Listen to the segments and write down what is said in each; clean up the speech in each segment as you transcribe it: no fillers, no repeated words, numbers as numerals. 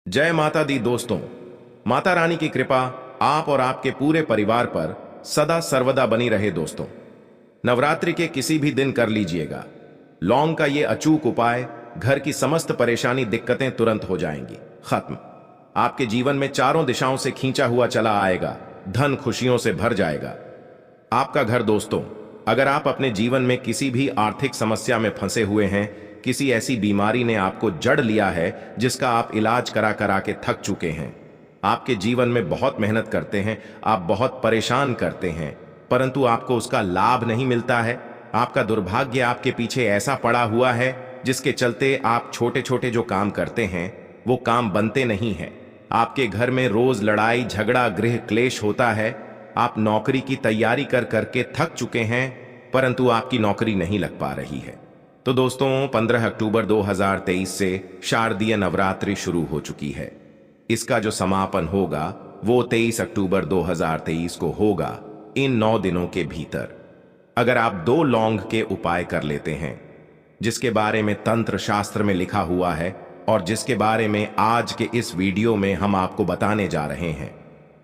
जय माता दी दोस्तों। माता रानी की कृपा आप और आपके पूरे परिवार पर सदा सर्वदा बनी रहे दोस्तों। नवरात्रि के किसी भी दिन कर लीजिएगा लौंग का ये अचूक उपाय, घर की समस्त परेशानी दिक्कतें तुरंत हो जाएंगी खत्म। आपके जीवन में चारों दिशाओं से खींचा हुआ चला आएगा, धन खुशियों से भर जाएगा आपका घर दोस्तों। अगर आप अपने जीवन में किसी भी आर्थिक समस्या में फंसे हुए हैं, किसी ऐसी बीमारी ने आपको जड़ लिया है जिसका आप इलाज करा करा के थक चुके हैं, आपके जीवन में बहुत मेहनत करते हैं, आप बहुत परेशान करते हैं परंतु आपको उसका लाभ नहीं मिलता है, आपका दुर्भाग्य आपके पीछे ऐसा पड़ा हुआ है जिसके चलते आप छोटे छोटे जो काम करते हैं वो काम बनते नहीं हैं, आपके घर में रोज लड़ाई झगड़ा गृह क्लेश होता है, आप नौकरी की तैयारी कर करके थक चुके हैं परंतु आपकी नौकरी नहीं लग पा रही है। तो दोस्तों 15 अक्टूबर 2023 से शारदीय नवरात्रि शुरू हो चुकी है। इसका जो समापन होगा वो 23 अक्टूबर 2023 को होगा। इन 9 दिनों के भीतर अगर आप 2 लौंग के उपाय कर लेते हैं जिसके बारे में तंत्र शास्त्र में लिखा हुआ है और जिसके बारे में आज के इस वीडियो में हम आपको बताने जा रहे हैं,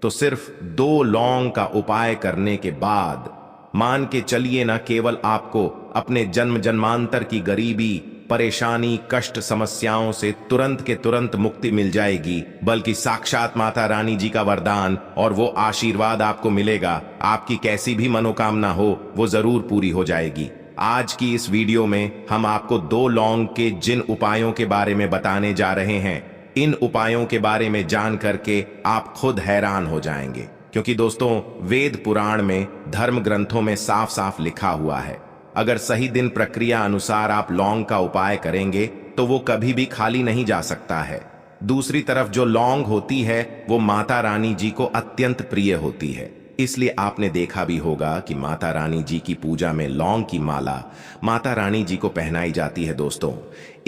तो सिर्फ 2 लौंग का उपाय करने के बाद मान के चलिए ना केवल आपको अपने जन्म जन्मांतर की गरीबी परेशानी कष्ट समस्याओं से तुरंत के तुरंत मुक्ति मिल जाएगी, बल्कि साक्षात माता रानी जी का वरदान और वो आशीर्वाद आपको मिलेगा। आपकी कैसी भी मनोकामना हो वो जरूर पूरी हो जाएगी। आज की इस वीडियो में हम आपको 2 लौंग के जिन उपायों के बारे में बताने जा रहे हैं, इन उपायों के बारे में जान करके आप खुद हैरान हो जाएंगे, क्योंकि दोस्तों वेद पुराण में धर्म ग्रंथों में साफ साफ लिखा हुआ है अगर सही दिन प्रक्रिया अनुसार आप लौंग का उपाय करेंगे तो वो कभी भी खाली नहीं जा सकता है। दूसरी तरफ जो लौंग होती है वो माता रानी जी को अत्यंत प्रिय होती है, इसलिए आपने देखा भी होगा कि माता रानी जी की पूजा में लौंग की माला माता रानी जी को पहनाई जाती है। दोस्तों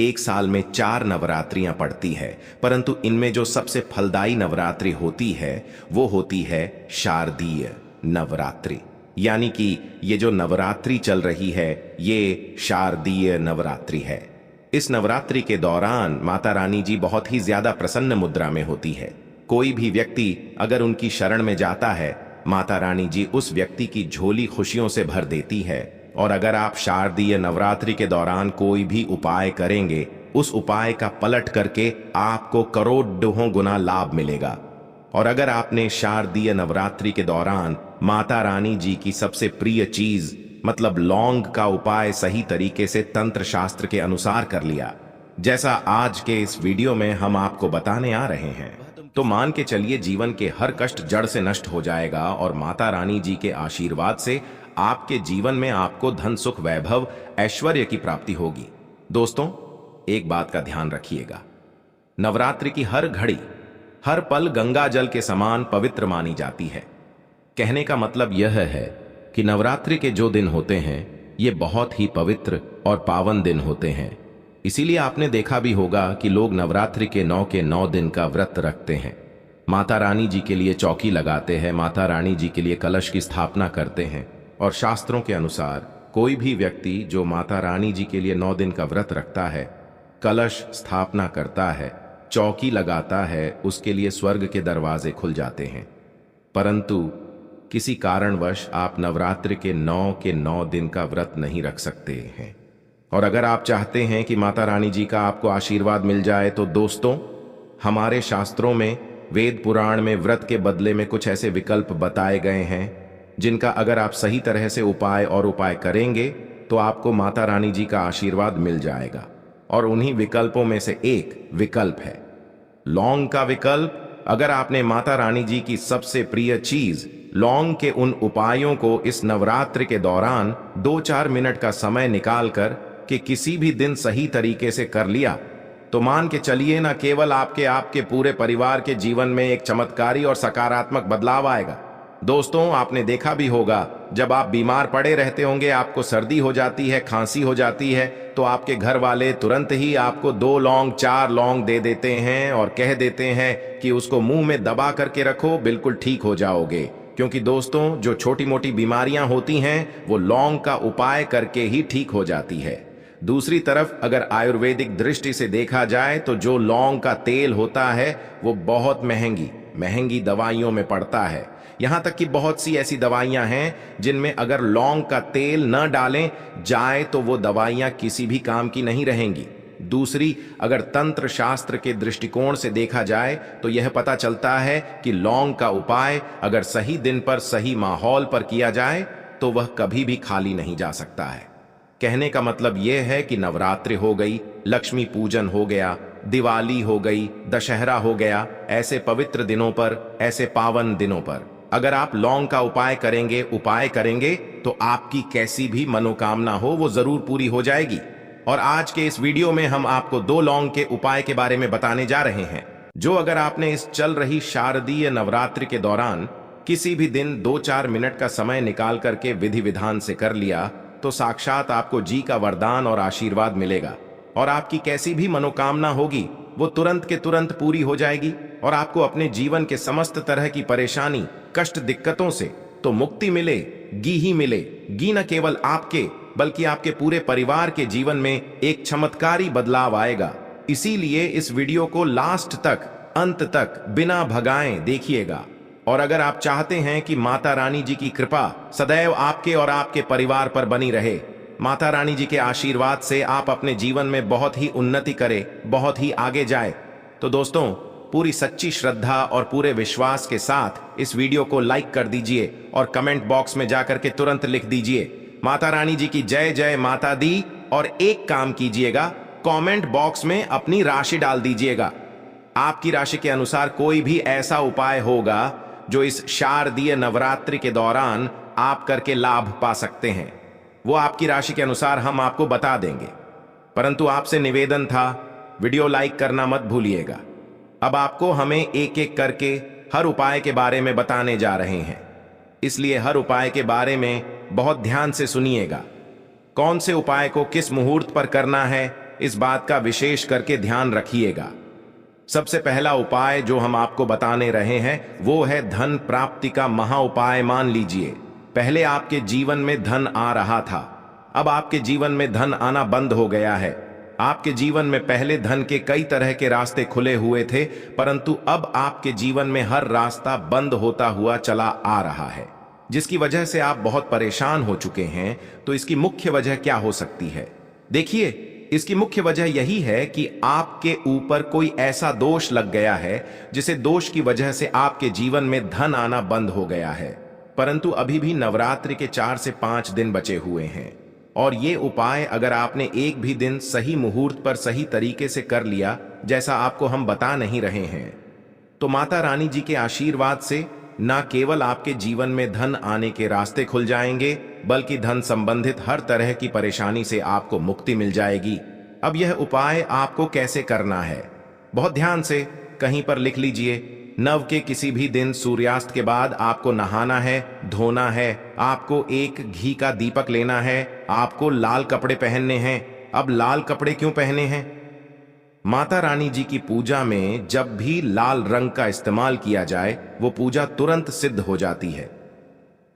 एक साल में 4 नवरात्रियां पड़ती है परंतु इनमें जो सबसे फलदायी नवरात्रि होती है वो होती है शारदीय नवरात्रि, यानी कि ये जो नवरात्रि चल रही है ये शारदीय नवरात्रि है। इस नवरात्रि के दौरान माता रानी जी बहुत ही ज्यादा प्रसन्न मुद्रा में होती है। कोई भी व्यक्ति अगर उनकी शरण में जाता है माता रानी जी उस व्यक्ति की झोली खुशियों से भर देती है। और अगर आप शारदीय नवरात्रि के दौरान कोई भी उपाय करेंगे उस उपाय का पलट करके आपको करोड़ों गुना लाभ मिलेगा। और अगर आपने शारदीय नवरात्रि के दौरान माता रानी जी की सबसे प्रिय चीज मतलब लौंग का उपाय सही तरीके से तंत्र शास्त्र के अनुसार कर लिया, जैसा आज के इस वीडियो में हम आपको बताने आ रहे हैं, तो मान के चलिए जीवन के हर कष्ट जड़ से नष्ट हो जाएगा और माता रानी जी के आशीर्वाद से आपके जीवन में आपको धन सुख वैभव ऐश्वर्य की प्राप्ति होगी। दोस्तों एक बात का ध्यान रखिएगा, नवरात्रि की हर घड़ी हर पल गंगा जल के समान पवित्र मानी जाती है। कहने का मतलब यह है कि नवरात्रि के जो दिन होते हैं ये बहुत ही पवित्र और पावन दिन होते हैं। इसीलिए आपने देखा भी होगा कि लोग नवरात्रि के 9 दिन का व्रत रखते हैं, माता रानी जी के लिए चौकी लगाते हैं, माता रानी जी के लिए कलश की स्थापना करते हैं। और शास्त्रों के अनुसार कोई भी व्यक्ति जो माता रानी जी के लिए 9 दिन का व्रत रखता है, कलश स्थापना करता है, चौकी लगाता है, उसके लिए स्वर्ग के दरवाजे खुल जाते हैं। परंतु किसी कारणवश आप नवरात्रि के 9 दिन का व्रत नहीं रख सकते हैं। और अगर आप चाहते हैं कि माता रानी जी का आपको आशीर्वाद मिल जाए तो दोस्तों हमारे शास्त्रों में वेद पुराण में व्रत के बदले में कुछ ऐसे विकल्प बताए गए हैं जिनका अगर आप सही तरह से उपाय करेंगे तो आपको माता रानी जी का आशीर्वाद मिल जाएगा। और उन्हीं विकल्पों में से एक विकल्प है लौंग का विकल्प। अगर आपने माता रानी जी की सबसे प्रिय चीज लौंग के उन उपायों को इस नवरात्रि के दौरान 2-4 मिनट का समय निकालकर कि किसी भी दिन सही तरीके से कर लिया तो मान के चलिए ना केवल आपके पूरे परिवार के जीवन में एक चमत्कारी और सकारात्मक बदलाव आएगा। दोस्तों आपने देखा भी होगा जब आप बीमार पड़े रहते होंगे, आपको सर्दी हो जाती है, खांसी हो जाती है, तो आपके घर वाले तुरंत ही आपको 2 लौंग 4 लौंग दे देते हैं और कह देते हैं कि उसको मुंह में दबा करके रखो, बिल्कुल ठीक हो जाओगे। क्योंकि दोस्तों जो छोटी मोटी बीमारियां होती हैं वो लौंग का उपाय करके ही ठीक हो जाती है। दूसरी तरफ अगर आयुर्वेदिक दृष्टि से देखा जाए तो जो लौंग का तेल होता है वो बहुत महंगी महंगी दवाइयों में पड़ता है। यहां तक कि बहुत सी ऐसी दवाइयां हैं जिनमें अगर लौंग का तेल न डालें जाए तो वो दवाइयां किसी भी काम की नहीं रहेंगी। दूसरी, अगर तंत्र शास्त्र के दृष्टिकोण से देखा जाए तो यह पता चलता है कि लौंग का उपाय अगर सही दिन पर सही माहौल पर किया जाए तो वह कभी भी खाली नहीं जा सकता है। कहने का मतलब यह है कि नवरात्रि हो गई, लक्ष्मी पूजन हो गया, दिवाली हो गई, दशहरा हो गया, ऐसे पवित्र दिनों पर, ऐसे पावन दिनों पर अगर आप लौंग का उपाय करेंगे तो आपकी कैसी भी मनोकामना हो वो जरूर पूरी हो जाएगी। और आज के इस वीडियो में हम आपको 2 लौंग के उपाय के बारे में बताने जा रहे हैं, जो अगर आपने इस चल रही शारदीय नवरात्रि के दौरान किसी भी दिन 2-4 मिनट का समय निकाल करके विधि विधान से कर लिया तो साक्षात आपको जी का वरदान और आशीर्वाद मिलेगा और आपकी कैसी भी मनोकामना होगी वो तुरंत के तुरंत पूरी हो जाएगी और आपको अपने जीवन के समस्त तरह की परेशानी, कष्ट, दिक्कतों से तो मुक्ति मिलेगी ही मिलेगी। न केवल आपके बल्कि आपके पूरे परिवार के जीवन में एक चमत्कारी बदलाव आएगा। इसीलिए इस वीडियो को लास्ट तक, अंत तक बिना भगाएं देखिएगा। और अगर आप चाहते हैं कि माता रानी जी की कृपा सदैव आपके और आपके परिवार पर बनी रहे, माता रानी जी के आशीर्वाद से आप अपने जीवन में बहुत ही उन्नति करें, बहुत ही आगे जाए, तो दोस्तों पूरी सच्ची श्रद्धा और पूरे विश्वास के साथ इस वीडियो को लाइक कर दीजिए और कमेंट बॉक्स में जाकर के तुरंत लिख दीजिए माता रानी जी की जय जय माता दी। और एक काम कीजिएगा, कमेंट बॉक्स में अपनी राशि डाल दीजिएगा। आपकी राशि के अनुसार कोई भी ऐसा उपाय होगा जो इस शारदीय नवरात्रि के दौरान आप करके लाभ पा सकते हैं, वो आपकी राशि के अनुसार हम आपको बता देंगे। परंतु आपसे निवेदन था, वीडियो लाइक करना मत भूलिएगा। अब आपको हमें एक एक करके हर उपाय के बारे में बताने जा रहे हैं, इसलिए हर उपाय के बारे में बहुत ध्यान से सुनिएगा। कौन से उपाय को किस मुहूर्त पर करना है इस बात का विशेष करके ध्यान रखिएगा। सबसे पहला उपाय जो हम आपको बताने रहे हैं वो है धन प्राप्ति का महा उपाय। मान लीजिए पहले आपके जीवन में धन आ रहा था, अब आपके जीवन में धन आना बंद हो गया है। आपके जीवन में पहले धन के कई तरह के रास्ते खुले हुए थे, परंतु अब आपके जीवन में हर रास्ता बंद होता हुआ चला आ रहा है, जिसकी वजह से आप बहुत परेशान हो चुके हैं। तो इसकी मुख्य वजह क्या हो सकती है? देखिए, इसकी मुख्य वजह यही है कि आपके ऊपर कोई ऐसा दोष लग गया है जिसे दोष की वजह से आपके जीवन में धन आना बंद हो गया है। परंतु अभी भी नवरात्रि के 4 से 5 दिन बचे हुए हैं और ये उपाय अगर आपने एक भी दिन सही मुहूर्त पर सही तरीके से कर लिया, जैसा आपको हम बता नहीं रहे हैं, तो माता रानी जी के आशीर्वाद से न केवल आपके जीवन में धन आने के रास्ते खुल जाएंगे, बल्कि धन संबंधित हर तरह की परेशानी से आपको मुक्ति मिल जाएगी। अब यह उपाय आपको कैसे करना है, बहुत ध्यान से कहीं पर लिख लीजिए। नव के किसी भी दिन सूर्यास्त के बाद आपको नहाना है, धोना है, आपको एक घी का दीपक लेना है, आपको लाल कपड़े पहनने हैं। अब लाल कपड़े क्यों पहने हैं? माता रानी जी की पूजा में जब भी लाल रंग का इस्तेमाल किया जाए वो पूजा तुरंत सिद्ध हो जाती है।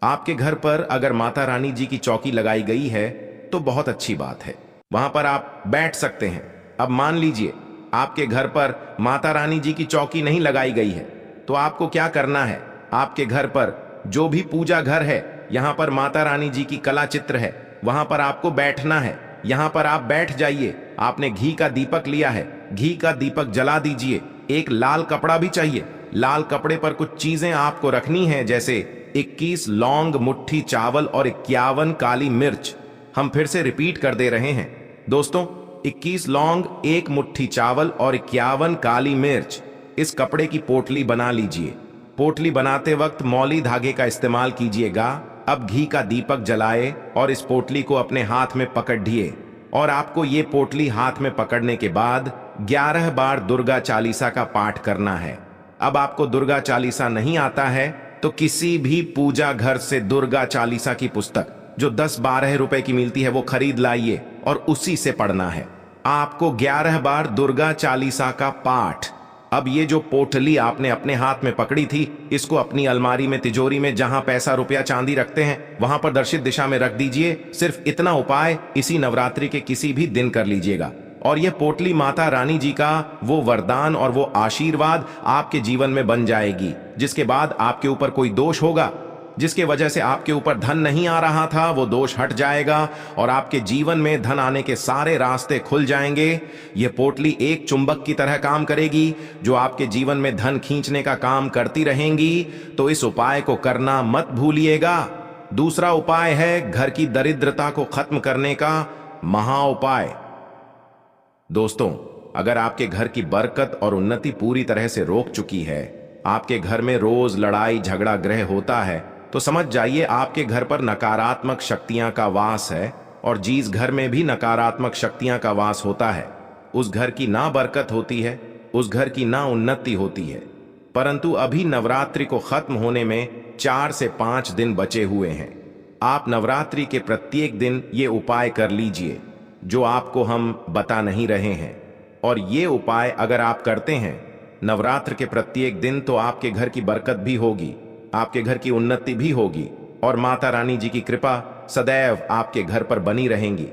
आपके घर पर अगर माता रानी जी की चौकी लगाई गई है तो बहुत अच्छी बात है, वहां पर आप बैठ सकते हैं। अब मान लीजिए आपके घर पर माता रानी जी की चौकी नहीं लगाई गई है, तो आपको क्या करना है? आपके घर पर जो भी पूजा घर है, यहां पर माता रानी जी की कला चित्र है, वहां पर आपको बैठना है। यहां पर आप बैठ जाइए। आपने घी का दीपक लिया है, घी का दीपक जला दीजिए। एक लाल कपड़ा भी चाहिए, लाल कपड़े पर कुछ चीजें आपको रखनी है, जैसे 21 लौंग, मुट्ठी चावल और 51 काली मिर्च। हम फिर से रिपीट कर दे रहे हैं दोस्तों, 21 लौंग, 1 मुट्ठी चावल और 51 काली मिर्च। इस कपड़े की पोटली बना लीजिए। पोटली बनाते वक्त मौली धागे का इस्तेमाल कीजिएगा। अब घी का दीपक जलाए और इस पोटली को अपने हाथ में पकड़िए और आपको ये पोटली हाथ में पकड़ने के बाद 11 बार दुर्गा चालीसा का पाठ करना है। अब आपको दुर्गा चालीसा नहीं आता है तो किसी भी पूजा घर से दुर्गा चालीसा की पुस्तक जो 10-12 रुपए की मिलती है वो खरीद लाइए और उसी से पढ़ना है। आपको 11 बार दुर्गा चालीसा का पाठ अब ये जो पोटली आपने अपने हाथ में पकड़ी थी, इसको अपनी अलमारी में, तिजोरी में, जहां पैसा रुपया चांदी रखते हैं, वहां पर दर्शित दिशा में रख दीजिए। सिर्फ इतना उपाय इसी नवरात्रि के किसी भी दिन कर लीजिएगा और यह पोटली माता रानी जी का वो वरदान और वो आशीर्वाद आपके जीवन में बन जाएगी, जिसके बाद आपके ऊपर कोई दोष होगा, जिसके वजह से आपके ऊपर धन नहीं आ रहा था, वो दोष हट जाएगा और आपके जीवन में धन आने के सारे रास्ते खुल जाएंगे। यह पोटली एक चुंबक की तरह काम करेगी जो आपके जीवन में धन खींचने का काम करती रहेंगी। तो इस उपाय को करना मत भूलिएगा। दूसरा उपाय है घर की दरिद्रता को खत्म करने का महा उपाय। दोस्तों, अगर आपके घर की बरकत और उन्नति पूरी तरह से रोक चुकी है, आपके घर में रोज लड़ाई झगड़ा ग्रह होता है, तो समझ जाइए आपके घर पर नकारात्मक शक्तियां का वास है। और जिस घर में भी नकारात्मक शक्तियां का वास होता है, उस घर की ना बरकत होती है, उस घर की ना उन्नति होती है। परंतु अभी नवरात्रि को खत्म होने में 4 से 5 दिन बचे हुए हैं। आप नवरात्रि के प्रत्येक दिन ये उपाय कर लीजिए जो आपको हम बता नहीं रहे हैं। और ये उपाय अगर आप करते हैं नवरात्र के प्रत्येक दिन, तो आपके घर की बरकत भी होगी, आपके घर की उन्नति भी होगी और माता रानी जी की कृपा सदैव आपके घर पर बनी रहेंगी।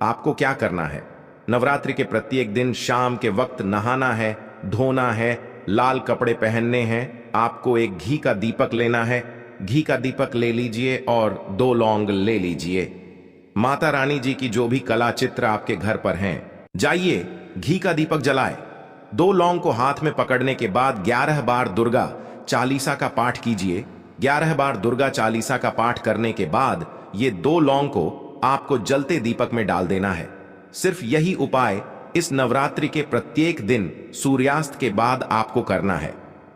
आपको क्या करना है? नवरात्रि के प्रत्येक दिन शाम के वक्त नहाना है, धोना है, लाल कपड़े पहनने हैं। आपको एक घी का दीपक लेना है, घी का दीपक ले लीजिए और 2 लौंग ले लीजिए। माता रानी जी की जो भी कला चित्र आपके घर पर हैं, जाइए घी का दीपक जलाए। 2 लौंग को हाथ में पकड़ने के बाद 11 बार दुर्गा चालीसा का पाठ कीजिए। 11 बार दुर्गा चालीसा का पाठ करने के बाद ये 2 लौंग को आपको जलते दीपक में डाल देना है। सिर्फ यही उपाय इस नवरात्रि के प्रत्येक दिन सूर्यास्त के बाद आपको करना है।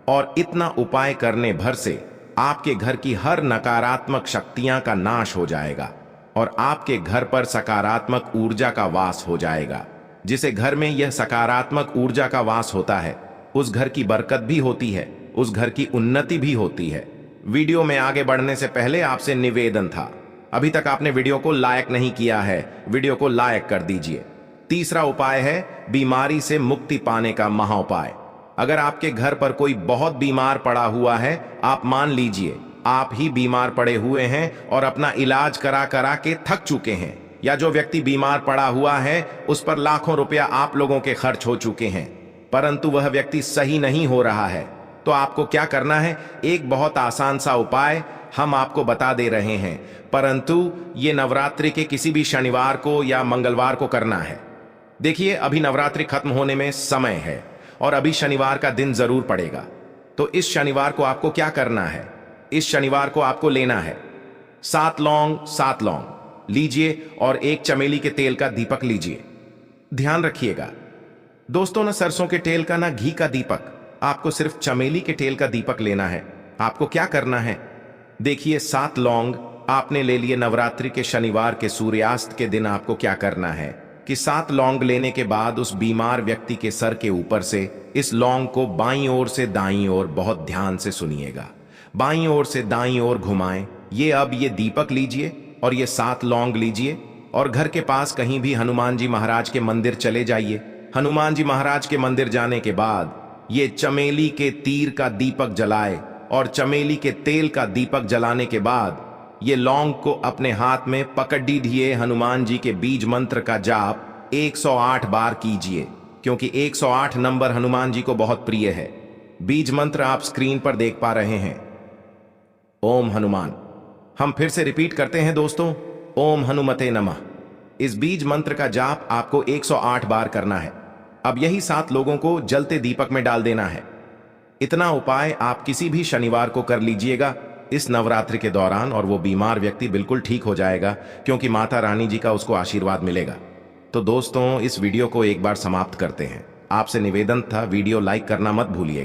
और इतना उपाय करने भर से आपके घर की हर नकारात्मक शक्तियां का नाश हो जाएगा और आपके घर पर सकारात्मक ऊर्जा का वास हो जाएगा। जिसे घर में यह सकारात्मक ऊर्जा का वास होता है, उस घर की बरकत भी होती है, उस घर की उन्नति भी होती है। वीडियो में आगे बढ़ने से पहले आपसे निवेदन था, अभी तक आपने वीडियो को लाइक नहीं किया है, वीडियो को लाइक कर दीजिए। तीसरा उपाय है बीमारी से मुक्ति पाने का महा उपाय। अगर आपके घर पर कोई बहुत बीमार पड़ा हुआ है, आप मान लीजिए आप ही बीमार पड़े हुए हैं और अपना इलाज करा करा के थक चुके हैं, या जो व्यक्ति बीमार पड़ा हुआ है उस पर लाखों रुपया आप लोगों के खर्च हो चुके हैं, परंतु वह व्यक्ति सही नहीं हो रहा है, तो आपको क्या करना है? एक बहुत आसान सा उपाय हम आपको बता दे रहे हैं, परंतु ये नवरात्रि के किसी भी शनिवार को या मंगलवार को करना है। देखिए, अभी नवरात्रि खत्म होने में समय है और अभी शनिवार का दिन जरूर पड़ेगा। तो इस शनिवार को आपको क्या करना है? इस शनिवार को आपको लेना है 7 लौंग लीजिए और 1 चमेली के तेल का दीपक लीजिए। ध्यान रखिएगा दोस्तों, ना सरसों के तेल का ना घी का दीपक, आपको सिर्फ चमेली के तेल का दीपक लेना है। आपको क्या करना है? देखिए, 7 लौंग आपने ले लिए। नवरात्रि के शनिवार के सूर्यास्त के दिन आपको क्या करना है कि 7 लौंग लेने के बाद उस बीमार व्यक्ति के सर के ऊपर से इस लौंग को बाईं ओर से दाईं ओर, बहुत ध्यान से सुनिएगा, बाईं ओर से दाईं ओर घुमाएं। ये दीपक लीजिए और ये 7 लौंग लीजिए और घर के पास कहीं भी हनुमान जी महाराज के मंदिर चले जाइए। हनुमान जी महाराज के मंदिर जाने के बाद ये चमेली के तीर का दीपक जलाए और चमेली के तेल का दीपक जलाने के बाद ये लौंग को अपने हाथ में पकड़ दीजिए। हनुमान जी के बीज मंत्र का जाप 108 बार कीजिए, क्योंकि 108 नंबर हनुमान जी को बहुत प्रिय है। बीज मंत्र आप स्क्रीन पर देख पा रहे हैं, ओम हनुमान। हम फिर से रिपीट करते हैं दोस्तों, ओम हनुमते नमः। इस बीज मंत्र का जाप आपको 108 बार करना है। अब यही 7 लोगों को जलते दीपक में डाल देना है। इतना उपाय आप किसी भी शनिवार को कर लीजिएगा इस नवरात्रि के दौरान और वो बीमार व्यक्ति बिल्कुल ठीक हो जाएगा, क्योंकि माता रानी जी का उसको आशीर्वाद मिलेगा। तो दोस्तों, इस वीडियो को एक बार समाप्त करते हैं। आपसे निवेदन था, वीडियो लाइक करना मत भूलिएगा।